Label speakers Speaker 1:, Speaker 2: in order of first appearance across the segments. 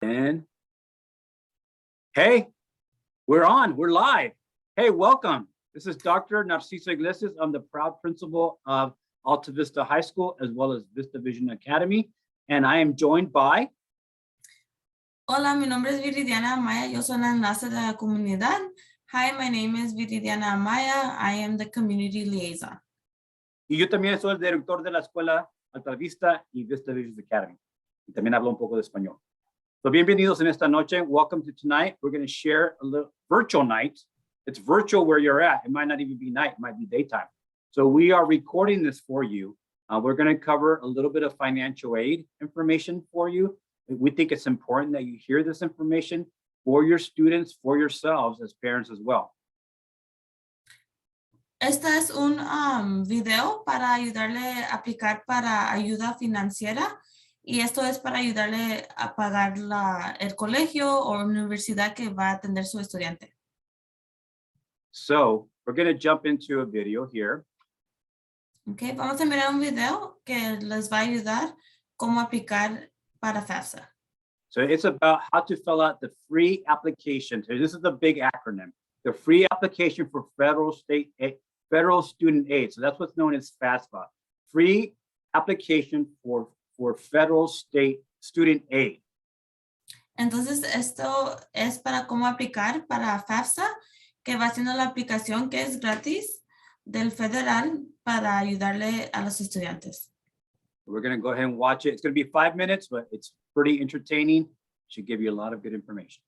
Speaker 1: And hey, we're on, we're live. Hey, welcome. This is Dr. Narciso Iglesias. I'm the proud principal of Alta Vista High School, as well as Vista Vision Academy. And I am joined by...
Speaker 2: Hola, mi nombre es Viridiana Amaya. Yo soy la enlace de la comunidad. Hi, my name is Viridiana Amaya. I am the community liaison.
Speaker 1: Y yo también soy el director de la escuela Alta Vista y Vista Vision Academy. Y también hablo un poco de español. So bienvenidos en esta noche. Welcome to tonight. We're going to share a little virtual night. It's virtual where you're at. It might not even be night. It might be daytime. So we are recording this for you. We're going to cover a little bit of financial aid information for you. We think it's important that you hear this information for your students, for yourselves as parents as well.
Speaker 2: Este es un video para ayudarle a aplicar para ayuda financiera. Y esto es para ayudarle a pagar el colegio o universidad que va a atender su estudiante.
Speaker 1: So we're going to jump into a video here.
Speaker 2: Okay, vamos a mirar un video que les va a ayudar cómo aplicar para FAFSA.
Speaker 1: So it's about how to fill out the free application. So this is the big acronym, the free application for federal student aid. So that's what's known as FAFSA, free application for federal state student aid.
Speaker 2: Entonces esto es para cómo aplicar para FAFSA, que va siendo la aplicación que es gratis del federal para ayudarle a los estudiantes.
Speaker 1: We're going to go ahead and watch it. It's going to be 5 minutes, but it's pretty entertaining. Should give you a lot of good information.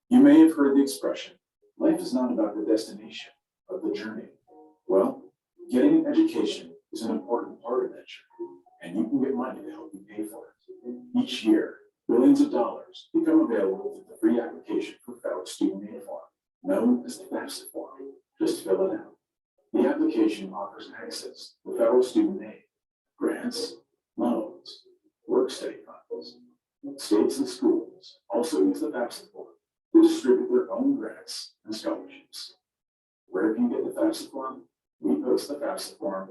Speaker 3: You may have heard the expression, life is not about the destination, but the journey. Well, getting an education is an important part of that journey, and you can get money to help you pay for it. Each year, billions of dollars become available through the free application for federal student aid form, known as the FAFSA form. Just fill it out. The application offers access to federal student aid, grants, loans, work-study funds. States and schools also use the FAFSA form to distribute their own grants and scholarships. Wherever you get the FAFSA form, we post the FAFSA form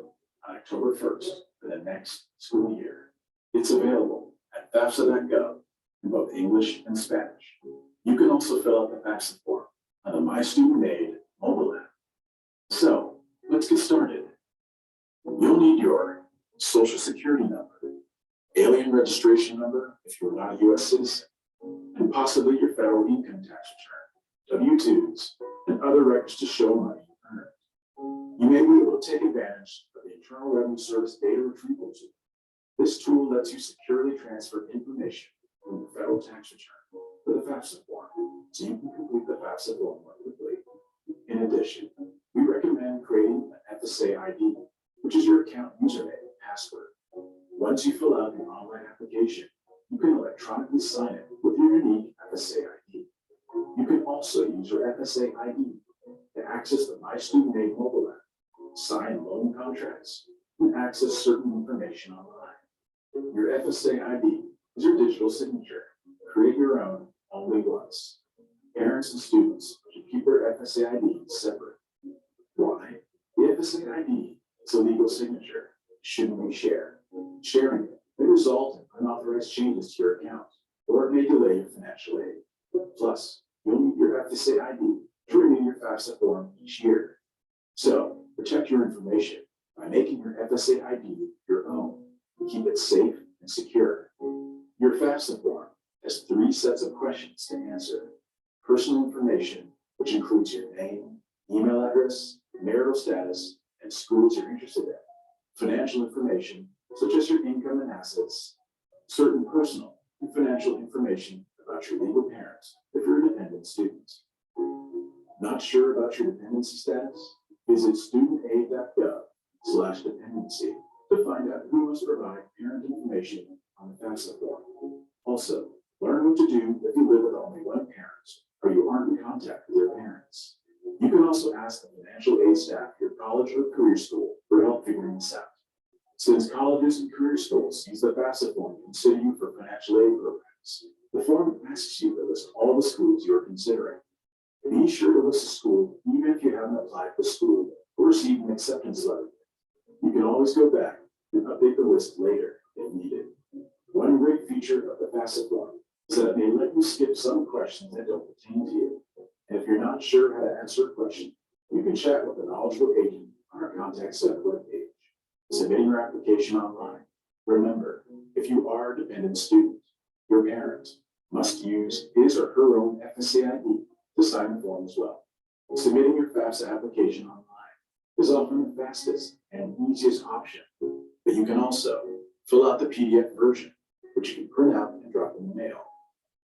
Speaker 3: on October 1st for the next school year. It's available at FAFSA.gov in both English and Spanish. You can also fill out the FAFSA form on the My Student Aid mobile app. So let's get started. You'll need your Social Security number, alien registration number if you're not a U.S. citizen, and possibly your federal income tax return, W-2s, and other records to show money earned. You may be able to take advantage of the Internal Revenue Service data retrieval tool. This tool lets you securely transfer information from the federal tax return to the FAFSA form, so you can complete the FAFSA form more quickly. In addition, we recommend creating an FSA ID, which is your account username and password. Once you fill out the online application, you can electronically sign it with your unique FSA ID. You can also use your FSA ID to access the My Student Aid mobile app, sign loan contracts, and access certain information online. Your FSA ID is your digital signature. Create your own only once. Parents and students should keep their FSA ID separate. Why? The FSA ID is a legal signature. Shouldn't we share? Sharing it may result in unauthorized changes to your account, or it may delay your financial aid. Plus, you'll need your FSA ID to renew your FAFSA form each year. So, protect your information by making your FSA ID your own and keep it safe and secure. Your FAFSA form has 3 sets of questions to answer. Personal information, which includes your name, email address, marital status, and schools you're interested in. Financial information, such as your income and assets. Certain personal and financial information about your legal parents if you're a dependent student. Not sure about your dependency status? Visit studentaid.gov/dependency to find out who must provide parent information on the FAFSA form. Also, learn what to do if you live with only one parent or you aren't in contact with your parents. You can also ask the financial aid staff at your college or career school for help figuring this out. Since colleges and career schools use the FAFSA form to consider you for financial aid programs, the form asks you to list all the schools you are considering. Be sure to list a school even if you haven't applied for school or received an acceptance letter. You can always go back and update the list later if needed. One great feature of the FAFSA form is that it may let you skip some questions that don't pertain to you. And if you're not sure how to answer a question, you can chat with a knowledgeable agent on our Contact Center webpage. Submitting your application online. Remember, if you are a dependent student, your parent must use his or her own FSA ID to sign the form as well. Submitting your FAFSA application online is often the fastest and easiest option, but you can also fill out the PDF version, which you can print out and drop in the mail.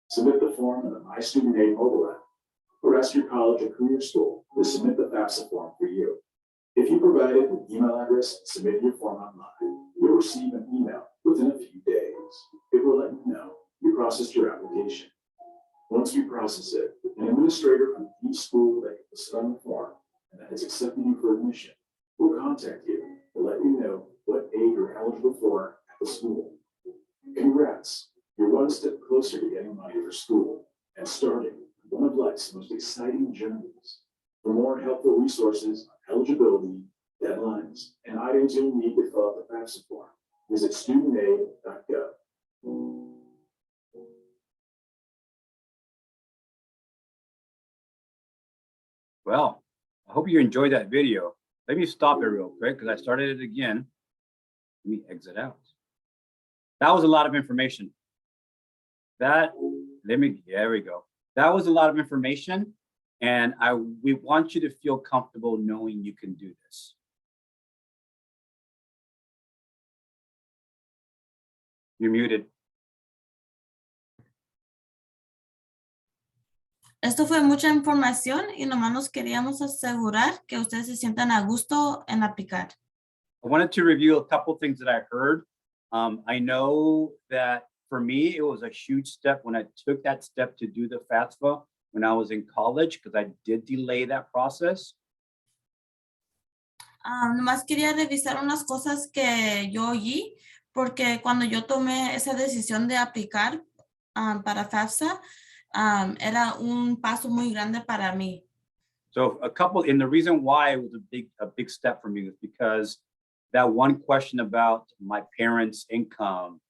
Speaker 3: Submit the form in the My Student Aid mobile app, or ask your college or career school to submit the FAFSA form for you. If you provided an email address and submitted your form online, you'll receive an email within a few days. It will let you know you processed your application. Once we process it, an administrator from each school that was on the form and that has accepted you for admission will contact you to let you know what aid you're eligible for at the school. Congrats, you're one step closer to getting money for school and starting one of life's most exciting journeys. For more helpful resources on eligibility, deadlines, and items you'll need to fill out the FAFSA form, visit studentaid.gov.
Speaker 1: Well, I hope you enjoyed that video. Let me stop it real quick because I started it again. Let me exit out. That was a lot of information. There we go. That was a lot of information, and we want you to feel comfortable knowing you can do this. You're muted.
Speaker 2: Esto fue mucha información y nomás nos queríamos asegurar que ustedes se sientan a gusto en aplicar.
Speaker 1: I wanted to review a couple things that I heard. I know that for me, it was a huge step when I took that step to do the FAFSA when I was in college, because I did delay that process.
Speaker 2: Nomás quería revisar unas cosas que yo oí, porque cuando yo tomé esa decisión de aplicar para FAFSA, era un paso muy grande para mí.
Speaker 1: So and the reason why it was a big step for me was because that one question about my parents' income,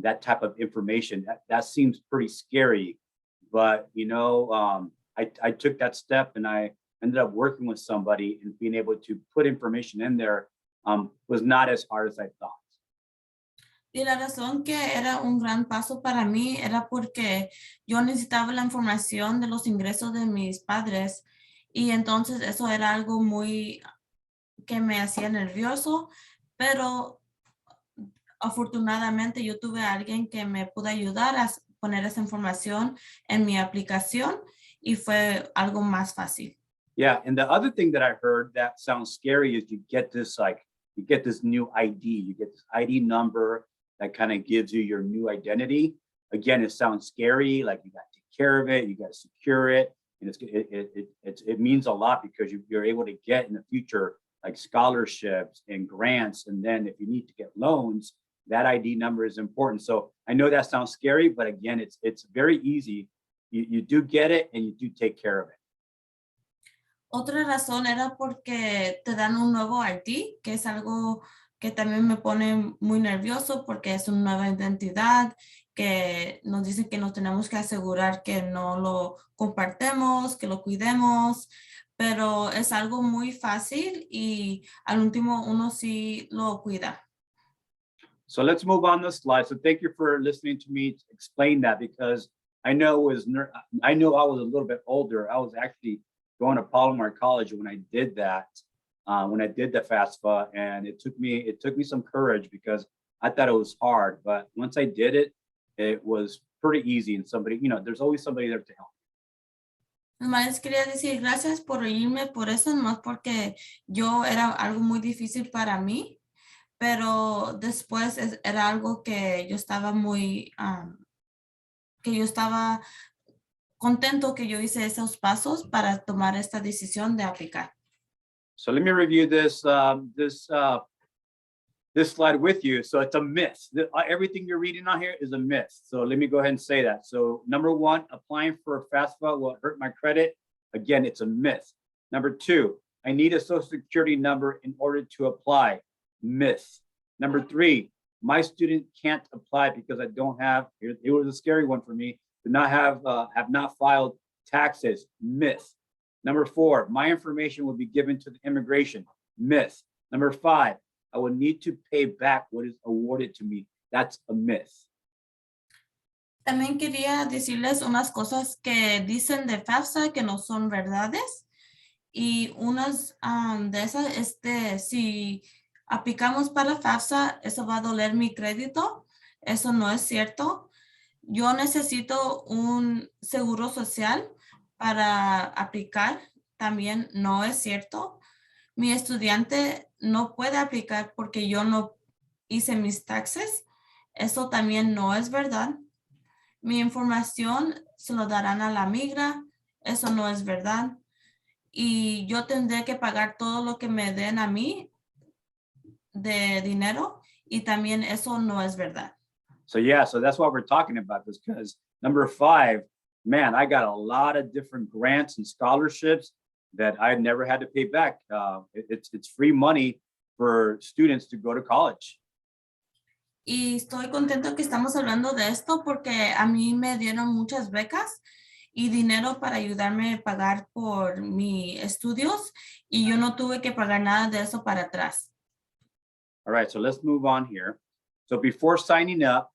Speaker 1: that type of information, that seems pretty scary. But, you know, I took that step and I ended up working with somebody, and being able to put information in there was not as hard as I thought.
Speaker 2: Y la razón que era un gran paso para mí era porque yo necesitaba la información de los ingresos de mis padres, y entonces eso era algo muy que me hacía nervioso, pero afortunadamente yo tuve a alguien que me pudo ayudar a poner esa información en mi aplicación, y fue algo más fácil.
Speaker 1: Yeah, and the other thing that I heard that sounds scary is you get this new ID, you get this ID number that kind of gives you your new identity. Again, it sounds scary, like you got to take care of it, you got to secure it, and it means a lot because you're able to get in the future like scholarships and grants, and then if you need to get loans, that ID number is important. So I know that sounds scary, but again, it's very easy. You do get it and you do take care of it.
Speaker 2: Otra razón era porque te dan un nuevo ID, que es algo que también me pone muy nervioso porque es una nueva identidad, que nos dicen que nos tenemos que asegurar que no lo compartemos, que lo cuidemos, pero es algo muy fácil y al último uno sí lo cuida.
Speaker 1: So let's move on the slide. So thank you for listening to me explain that, because I know I was a little bit older. I was actually going to Palomar College when I did that. When I did the FAFSA, and it took me some courage because I thought it was hard, but once I did it, it was pretty easy, and somebody, you know, there's always somebody there to help.
Speaker 2: Nomás les quería decir gracias por oírme por eso, nomás porque yo era algo muy difícil para mí, pero después era algo que yo estaba contento que yo hice esos pasos para tomar esta decisión de aplicar.
Speaker 1: So let me review this slide with you. So it's a myth. Everything you're reading on here is a myth. So let me go ahead and say that. So number one, applying for FAFSA will hurt my credit. Again, it's a myth. Number two, I need a social security number in order to apply. myth. Number 3, my student can't apply because I don't have, it was a scary one for me, have not filed taxes, myth. Number 4, my information will be given to the immigration, myth. Number 5, I will need to pay back what is awarded to me. That's a myth.
Speaker 2: También quería decirles unas cosas que dicen de FAFSA que no son verdades. Y unas de esas, si aplicamos para FAFSA, eso va a doler mi crédito. Eso no es cierto. Yo necesito un seguro social para aplicar. También no es cierto. Mi estudiante no puede aplicar porque yo no hice mis taxes. Eso también no es verdad. Mi información se lo darán a la migra. Eso no es verdad. Y yo tendré que pagar todo lo que me den a mí de dinero. Y también eso no es verdad.
Speaker 1: So yeah, so that's why we're talking about this, because number 5, man, I got a lot of different grants and scholarships that I never had to pay back. It's free money for students to go to college.
Speaker 2: Y estoy contento que estamos hablando de esto porque a mí me dieron muchas becas y dinero para ayudarme a pagar por mis estudios y yo no tuve que pagar nada de eso para atrás.
Speaker 1: All right, so let's move on here. So before signing up,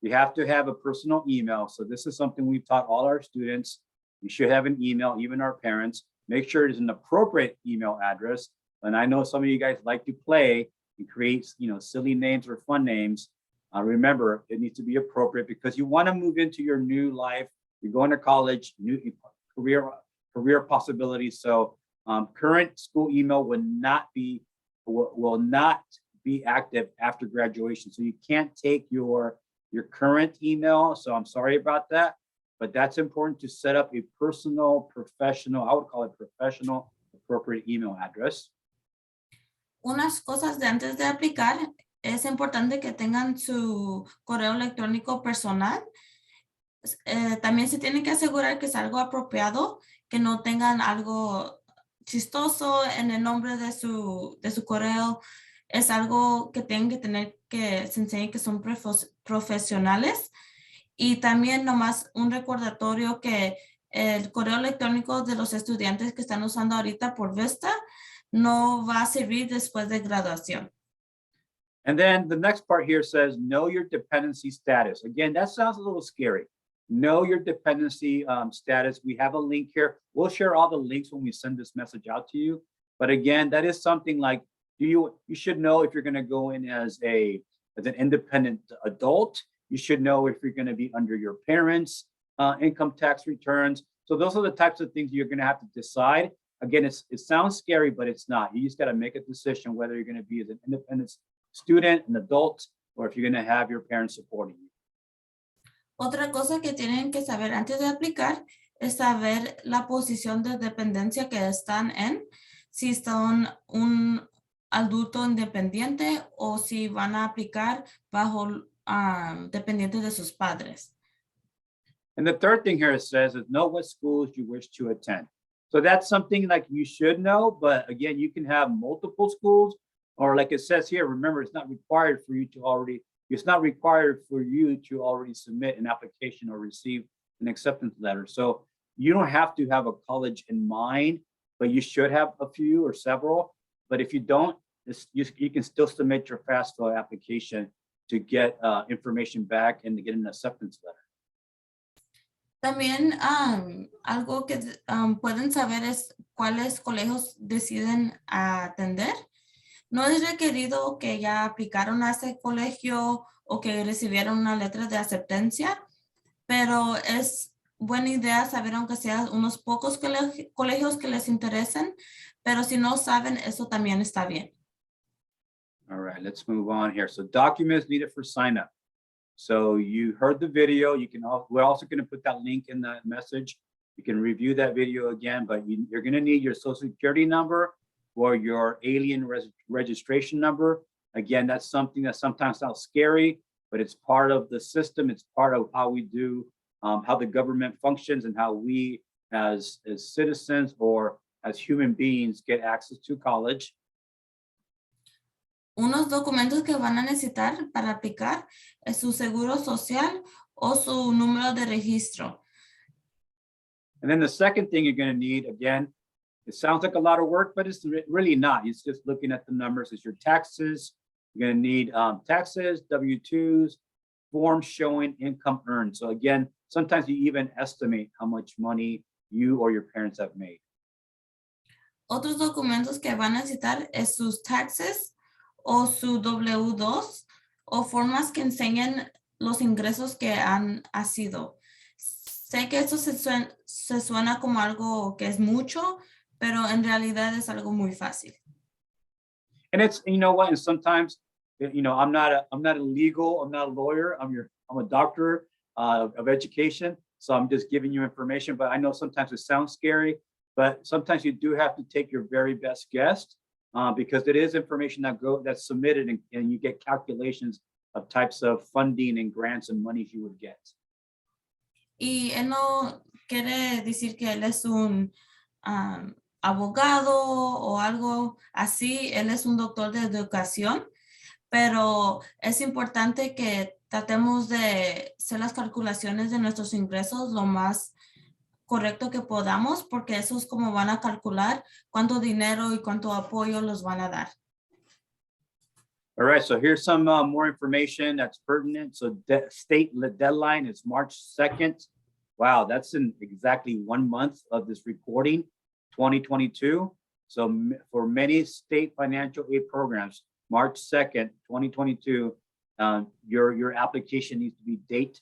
Speaker 1: you have to have a personal email. So this is something we've taught all our students. You should have an email, even our parents. Make sure it's an appropriate email address. And I know some of you guys like to play and create, silly names or fun names. Remember, it needs to be appropriate because you want to move into your new life. You're going to college, new career possibilities. So current school email will not be active after graduation. So you can't take your current email. So I'm sorry about that, but that's important to set up a personal, professional, I would call it professional, appropriate email address.
Speaker 2: Unas cosas de antes de aplicar, es importante que tengan su correo electrónico personal. También se tienen que asegurar que es algo apropiado, que no tengan algo chistoso en el nombre de su correo. Es algo que tienen que tener que se enseñe que son profesionales. Y también nomás un recordatorio que el correo electrónico de los estudiantes que están usando ahorita por Vista no va a servir después de graduación.
Speaker 1: And then the next part here says, know your dependency status. Again, that sounds a little scary. Know your dependency status. We have a link here. We'll share all the links when we send this message out to you. But again, that is something like, you should know if you're going to go in as an independent adult. You should know if you're going to be under your parents' income tax returns. So those are the types of things you're going to have to decide. Again, it sounds scary, but it's not. You just got to make a decision whether you're going to be as an independent student, an adult, or if you're going to have your parents supporting you.
Speaker 2: Otra cosa que tienen que saber antes de aplicar es saber la posición de dependencia que están en, si son un adulto independiente o si van a aplicar bajo dependiente de sus padres.
Speaker 1: And the third thing here it says is know what schools you wish to attend. So that's something like you should know, but again, you can have multiple schools, or like it says here, remember, it's not required for you to already submit an application or receive an acceptance letter. So you don't have to have a college in mind, but you should have a few or several. But if you don't, you can still submit your FAFSA application to get information back and to get an acceptance letter.
Speaker 2: También algo que pueden saber es cuáles colegios deciden atender. No es requerido que ya aplicaron a ese colegio o que recibieron una letra de aceptancia, pero es buena idea saber aunque sea unos pocos colegios que les interesen, pero si no saben, eso también está bien.
Speaker 1: All right, let's move on here. So documents needed for sign up. So you heard the video. We're also going to put that link in that message. You can review that video again, but you're going to need your social security number or your alien registration number. Again, that's something that sometimes sounds scary, but it's part of the system. It's part of how we do, how the government functions and how we as citizens or as human beings get access to college.
Speaker 2: Unos documentos que van a necesitar para aplicar es su seguro social o su número de registro.
Speaker 1: And then the second thing you're going to need, again, it sounds like a lot of work, but it's really not. It's just looking at the numbers. It's your taxes. You're going to need taxes, W-2s, forms showing income earned. So again, sometimes you even estimate how much money you or your parents have made.
Speaker 2: Otros documentos que van a necesitar es sus taxes o su W-2 o formas que enseñen los ingresos que han sido. Sé que eso se suena como algo que es mucho, pero en realidad es algo muy fácil.
Speaker 1: And it's, you know what, and sometimes, you know, I'm not a legal, I'm not a lawyer, I'm a doctor of education. So I'm just giving you information, but I know sometimes it sounds scary, but sometimes you do have to take your very best guess because it is information that's submitted and you get calculations of types of funding and grants and monies you would get.
Speaker 2: Y él no quiere decir que él es un abogado o algo así, él es un doctor de educación, pero es importante que tratemos de hacer las calculaciones de nuestros ingresos lo más correcto que podamos, porque eso es como van a calcular cuánto dinero y cuánto apoyo los van a dar.
Speaker 1: All right, so here's some more information that's pertinent. So state deadline is March 2nd. Wow, that's in exactly 1 month of this recording, 2022. So for many state financial aid programs, March 2nd, 2022, your application needs to be date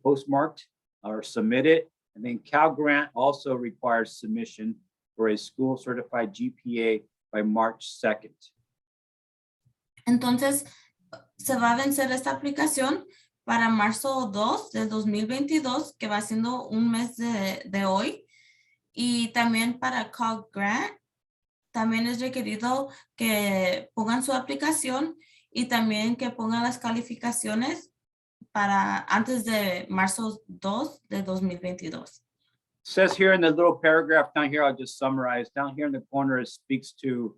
Speaker 1: postmarked or submitted. And then Cal Grant also requires submission for a school certified GPA by March 2nd.
Speaker 2: Entonces, se va a vencer esta aplicación para marzo 2 del 2022, que va siendo un mes de hoy. Y también para Cal Grant, también es requerido que pongan su aplicación y también que pongan las calificaciones para antes de marzo 2 de 2022.
Speaker 1: Says here in the little paragraph down here, I'll just summarize. Down here in the corner, it speaks to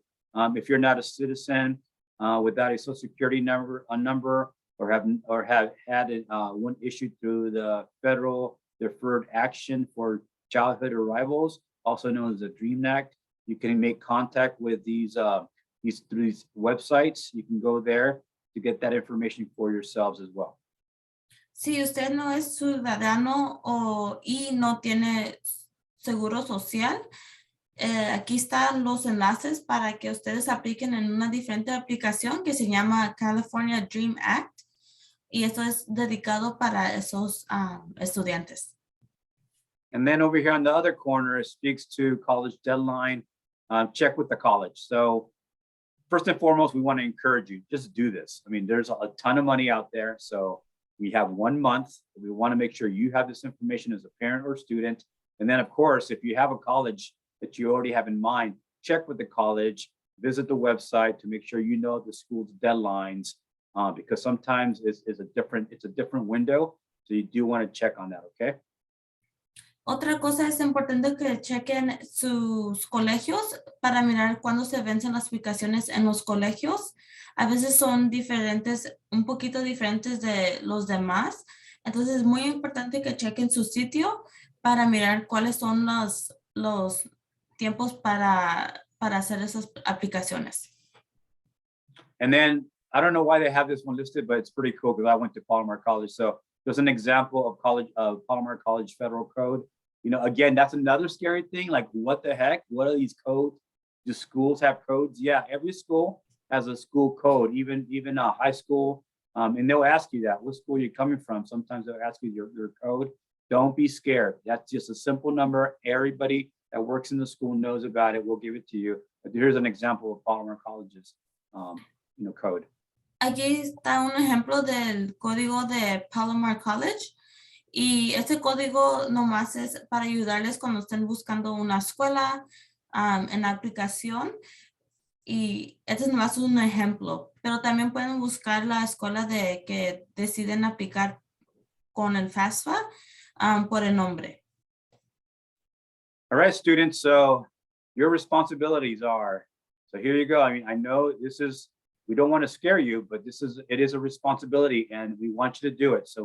Speaker 1: if you're not a citizen without a social security number, or have had one issued through the federal deferred action for childhood arrivals, also known as the DREAM Act. You can make contact with these websites. You can go there to get that information for yourselves as well.
Speaker 2: Si usted no es ciudadano y no tiene seguro social, aquí están los enlaces para que ustedes apliquen en una diferente aplicación que se llama California Dream Act. Y esto es dedicado para esos estudiantes.
Speaker 1: And then over here on the other corner, it speaks to college deadline. Check with the college. So first and foremost, we want to encourage you, just do this. I mean, there's a ton of money out there. So we have 1 month. We want to make sure you have this information as a parent or student. And then of course, if you have a college that you already have in mind, check with the college, visit the website to make sure you know the school's deadlines, because sometimes it's a different window. So you do want to check on that, okay?
Speaker 2: Otra cosa es importante que chequen sus colegios para mirar cuándo se vencen las aplicaciones en los colegios. A veces son diferentes, un poquito diferentes de los demás. Entonces es muy importante que chequen su sitio para mirar cuáles son los tiempos para hacer esas aplicaciones.
Speaker 1: And then I don't know why they have this one listed, but it's pretty cool because I went to Palomar College. So there's an example of Palomar College Federal Code. You know, again, that's another scary thing. Like, what the heck? What are these codes? Do schools have codes? Yeah, every school has a school code, even high school. And they'll ask you that. What school are you coming from? Sometimes they'll ask you your code. Don't be scared. That's just a simple number. Everybody that works in the school knows about it. We'll give it to you. But here's an example of Palomar College's code.
Speaker 2: Aquí está un ejemplo del código de Palomar College. Y este código nomás es para ayudarles cuando estén buscando una escuela en la aplicación. Y este es nomás un ejemplo. Pero también pueden buscar la escuela que deciden aplicar con el FAFSA por el nombre.
Speaker 1: All right, students. So your responsibilities are, so here you go. I mean, I know this is we don't want to scare you, but it is a responsibility and we want you to do it. So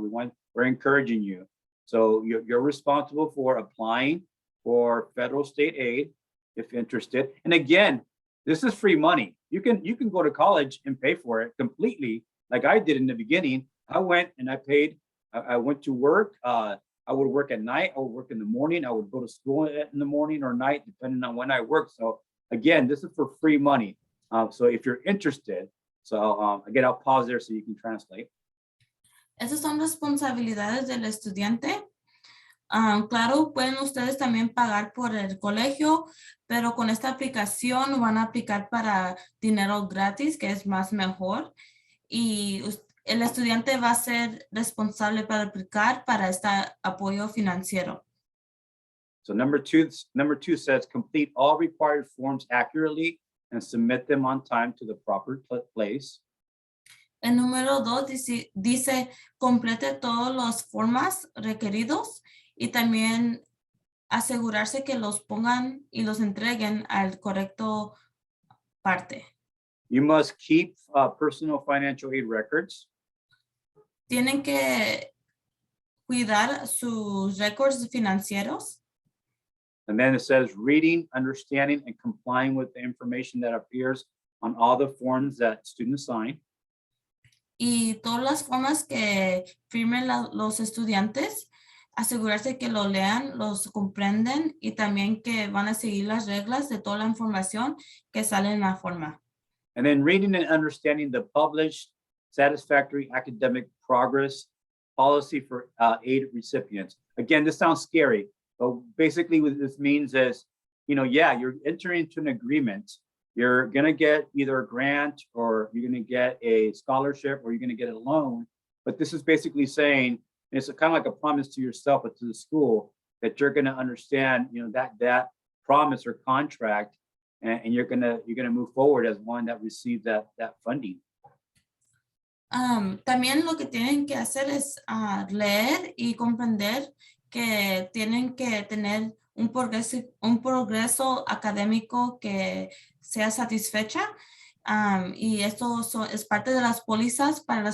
Speaker 1: we're encouraging you. So you're responsible for applying for federal state aid if interested. And again, this is free money. You can go to college and pay for it completely, like I did in the beginning. I went and I paid. I went to work. I would work at night. I would work in the morning. I would go to school in the morning or night, depending on when I work. So again, this is for free money. So if you're interested, so again, I'll pause there so you can translate.
Speaker 2: Esas son responsabilidades del estudiante. Claro, pueden ustedes también pagar por el colegio, pero con esta aplicación van a aplicar para dinero gratis, que es más mejor. Y el estudiante va a ser responsable para aplicar para este apoyo financiero.
Speaker 1: So number two says complete all required forms accurately and submit them on time to the proper place.
Speaker 2: El número 2 dice complete todas las formas requeridos y también asegurarse que los pongan y los entreguen al correcto parte.
Speaker 1: You must keep personal financial aid records.
Speaker 2: Tienen que cuidar sus récords financieros.
Speaker 1: And then it says reading, understanding, and complying with the information that appears on all the forms that students sign.
Speaker 2: Y todas las formas que firmen los estudiantes, asegurarse que lo lean, los comprenden y también que van a seguir las reglas de toda la información que sale en la forma.
Speaker 1: And then reading and understanding the published satisfactory academic progress policy for aid recipients. Again, this sounds scary, but basically what this means is, yeah, you're entering into an agreement. You're going to get either a grant or you're going to get a scholarship or you're going to get a loan. But this is basically saying, it's kind of like a promise to yourself or to the school that you're going to understand, that promise or contract, and you're going to move forward as one that receives that funding.
Speaker 2: También lo que tienen que hacer es leer y comprender que tienen que tener un progreso académico que sea satisfecha, y esto es parte de las pólizas para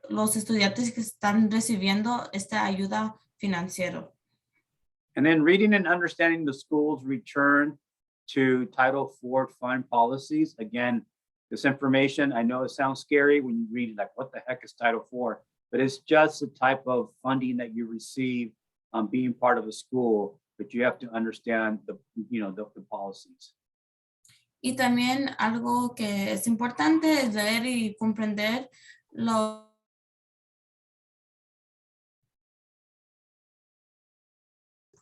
Speaker 2: los estudiantes que están recibiendo esta ayuda financiera.
Speaker 1: And then reading and understanding the school's return to Title IV fund policies. Again, this information, I know it sounds scary when you read it, like what the heck is Title IV? But it's just the type of funding that you receive being part of a school, but you have to understand the policies.
Speaker 2: Y también algo que es importante es leer y comprender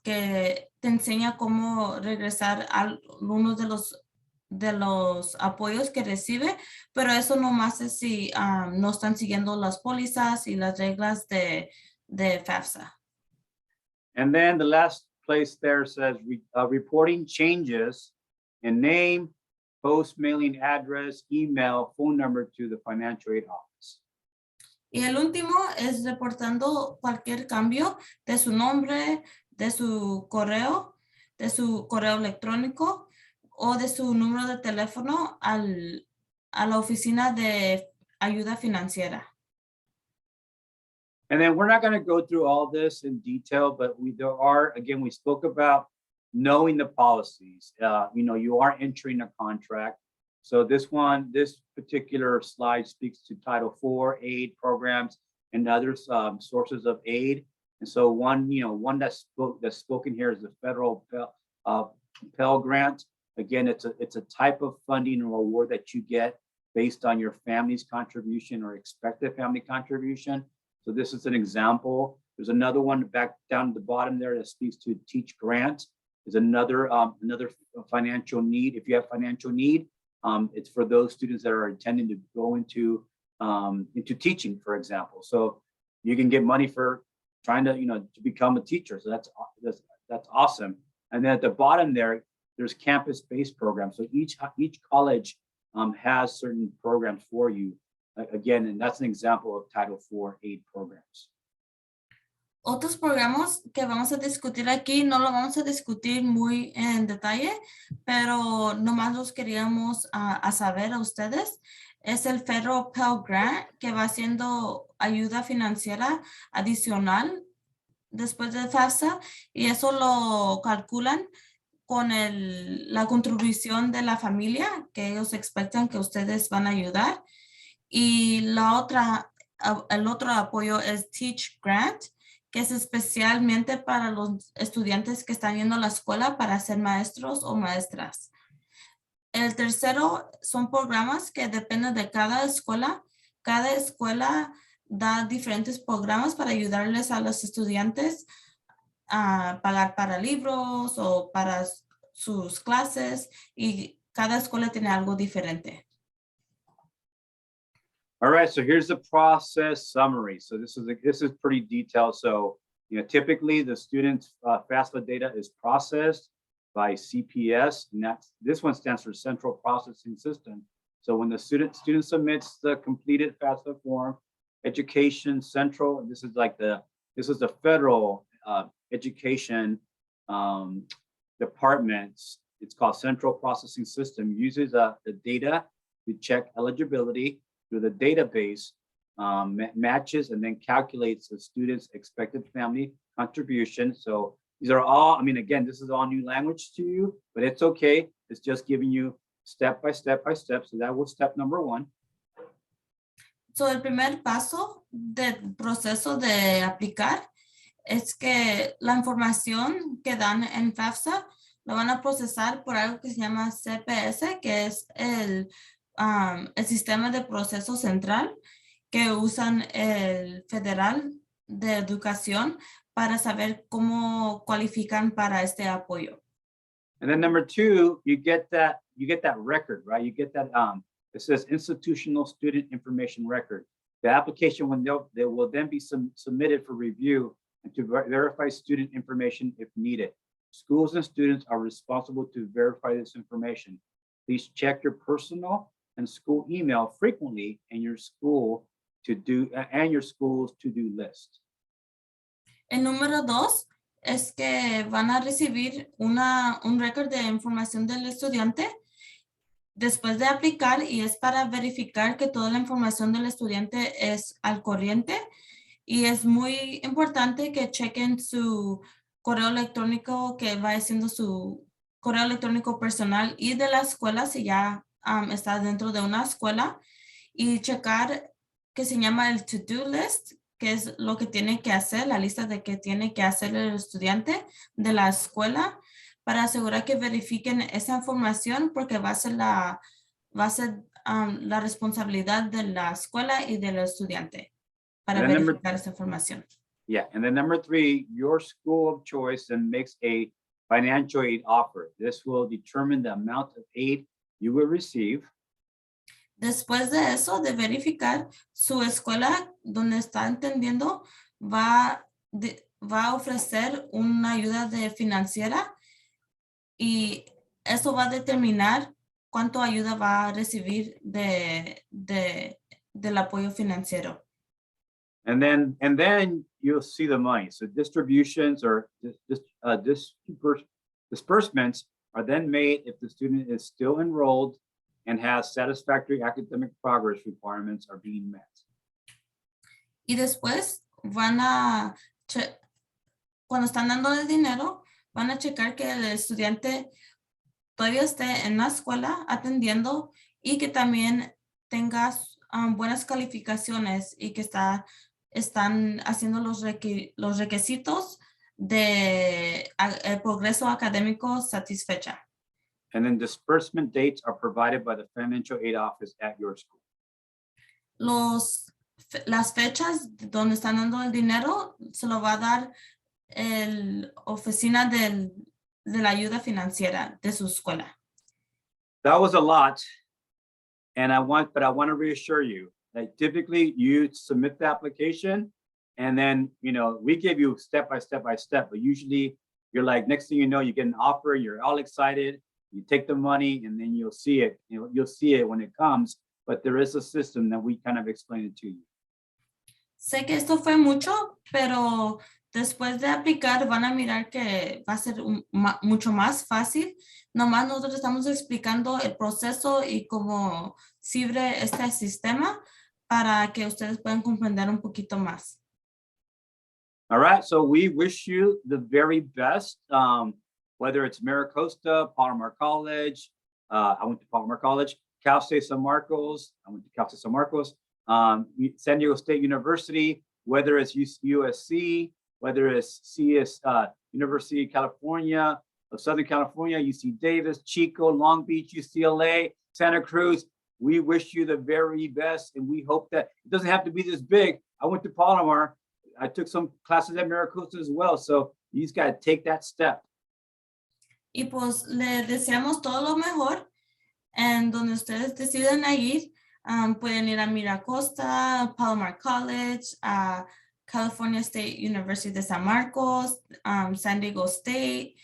Speaker 2: que te enseña cómo regresar a algunos de los apoyos que recibe, pero eso nomás es si no están siguiendo las pólizas y las reglas de FAFSA.
Speaker 1: And then the last place there says reporting changes in name, post mailing address, email, phone number to the financial aid office.
Speaker 2: Y el último es reportando cualquier cambio de su nombre, de su correo electrónico o de su número de teléfono a la oficina de ayuda financiera.
Speaker 1: And then we're not going to go through all this in detail, but we spoke about knowing the policies. You are entering a contract. So this particular slide speaks to Title IV aid programs and other sources of aid. And so one that's spoken here is the federal Pell Grant. Again, it's a type of funding or award that you get based on your family's contribution or expected family contribution. So this is an example. There's another one back down at the bottom there that speaks to Teach Grant. Is another financial need. If you have financial need, it's for those students that are intending to go into teaching, for example. So you can get money for trying to become a teacher. So that's awesome. And then at the bottom there's campus-based programs. So each college has certain programs for you. Again, and that's an example of Title IV aid programs.
Speaker 2: Otros programas que vamos a discutir aquí, no lo vamos a discutir muy en detalle, pero nomás los queríamos a saber a ustedes. es el Federal Pell Grant, que va siendo ayuda financiera adicional después de FAFSA, y eso lo calculan con la contribución de la familia que ellos expectan que ustedes van a ayudar. Y el otro apoyo es Teach Grant, que es especialmente para los estudiantes que están yendo a la escuela para ser maestros o maestras. El tercero son programas que dependen de cada escuela. Cada escuela da diferentes programas para ayudarles a los estudiantes a pagar para libros o para sus clases, y cada escuela tiene algo diferente.
Speaker 1: All right, so here's the process summary. So this is pretty detailed. So typically the students' FAFSA data is processed by CPS, and this one stands for Central Processing System. So when the student submits the completed FAFSA form, Education Central, and this is the federal education departments. It's called Central Processing System, uses the data to check eligibility through the database, matches and then calculates the student's expected family contribution. So these are all, again, this is all new language to you, but it's okay. It's just giving you step by step by step. So that was step number one.
Speaker 2: So el primer paso del proceso de aplicar es que la información que dan en FAFSA lo van a procesar por algo que se llama CPS, que es el sistema de proceso central que usan el Federal de Educación para saber cómo cualifican para este apoyo.
Speaker 1: And then number two, you get that record, right? You get that it says institutional student information record. The application will then be submitted for review and to verify student information if needed. Schools and students are responsible to verify this information. Please check your personal and school email frequently and your school's to-do list.
Speaker 2: El número 2 es que van a recibir un récord de información del estudiante después de aplicar, y es para verificar que toda la información del estudiante es al corriente, y es muy importante que chequen su correo electrónico, que va siendo su correo electrónico personal y de la escuela si ya está dentro de una escuela, y checar que se llama el to-do list, que es lo que tiene que hacer, la lista de que tiene que hacer el estudiante de la escuela, para asegurar que verifiquen esa información, porque va a ser la responsabilidad de la escuela y del estudiante para verificar esa información.
Speaker 1: Yeah, and then number 3, your school of choice then makes a financial aid offer. This will determine the amount of aid you will receive.
Speaker 2: Después de eso, de verificar, su escuela donde está entendiendo va a ofrecer una ayuda financiera, y eso va a determinar cuánto ayuda va a recibir del apoyo financiero.
Speaker 1: And then you'll see the money. So distributions or disbursements are then made if the student is still enrolled and has satisfactory academic progress requirements are being met.
Speaker 2: Y después cuando están dando el dinero, van a checar que el estudiante todavía esté en la escuela atendiendo, y que también tenga buenas calificaciones, y que están haciendo los requisitos de el progreso académico satisfecha.
Speaker 1: And then disbursement dates are provided by the financial aid office at your school.
Speaker 2: Las fechas donde están dando el dinero se lo va a dar la oficina de la ayuda financiera de su escuela.
Speaker 1: That was a lot, and I want to reassure you that typically you submit the application, and then we give you step by step, but usually you're like, next thing you know, you get an offer, you're all excited, you take the money, and then you'll see it. You'll see it when it comes, but there is a system that we kind of explained it to you.
Speaker 2: Sé que esto fue mucho, pero después de aplicar van a mirar que va a ser mucho más fácil. Nomás nosotros estamos explicando el proceso y cómo sirve este sistema para que ustedes puedan comprender un poquito más.
Speaker 1: All right, so we wish you the very best, whether it's Maricosta, Palomar College, I went to Palomar College, Cal State San Marcos, I went to Cal State San Marcos, San Diego State University, whether it's USC, whether it's University of California, of Southern California, UC Davis, Chico, Long Beach, UCLA, Santa Cruz. We wish you the very best, and we hope that it doesn't have to be this big. I went to Palomar. I took some classes at Maricosta as well, so you just got to take that step.
Speaker 2: Y pues le deseamos todo lo mejor en donde ustedes deciden ir. Pueden ir a Miracosta, Palomar College, a California State University de San Marcos, San Diego State.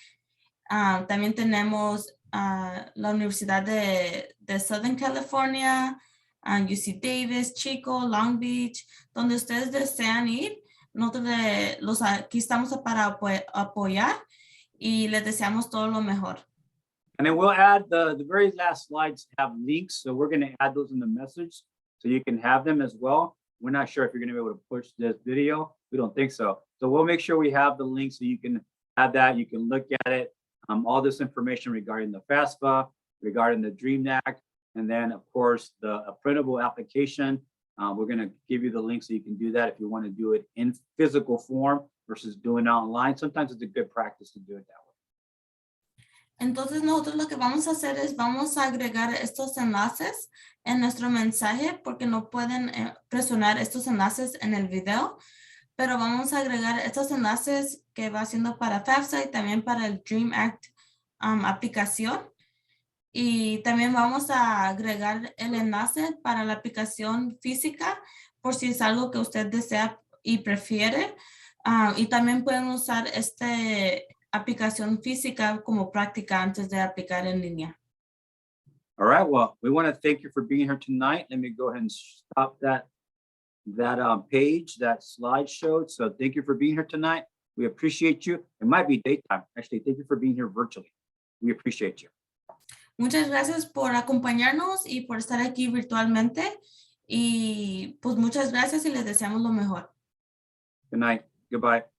Speaker 2: También tenemos la Universidad de Southern California, UC Davis, Chico, Long Beach, donde ustedes desean ir. Nosotros aquí estamos para apoyar y les deseamos todo lo mejor.
Speaker 1: And then we'll add the very last slides have links, so we're going to add those in the message so you can have them as well. We're not sure if you're going to be able to push this video. We don't think so. So we'll make sure we have the link so you can have that. You can look at it. All this information regarding the FAFSA, regarding the DREAM Act, and then of course the printable application. We're going to give you the link so you can do that if you want to do it in physical form versus doing it online. Sometimes it's a good practice to do it that way.
Speaker 2: Entonces nosotros lo que vamos a hacer es vamos a agregar estos enlaces en nuestro mensaje porque no pueden presionar estos enlaces en el video, pero vamos a agregar estos enlaces que va siendo para FAFSA y también para el DREAM Act aplicación. Y también vamos a agregar el enlace para la aplicación física por si es algo que usted desea y prefiere. Y también pueden usar esta aplicación física como práctica antes de aplicar en línea.
Speaker 1: All right, well, we want to thank you for being here tonight. Let me go ahead and stop that page, that slideshow. So thank you for being here tonight. We appreciate you. It might be daytime. Actually, thank you for being here virtually. We appreciate you.
Speaker 2: Muchas gracias por acompañarnos y por estar aquí virtualmente. Y pues muchas gracias y les deseamos lo mejor.
Speaker 1: Good night. Goodbye.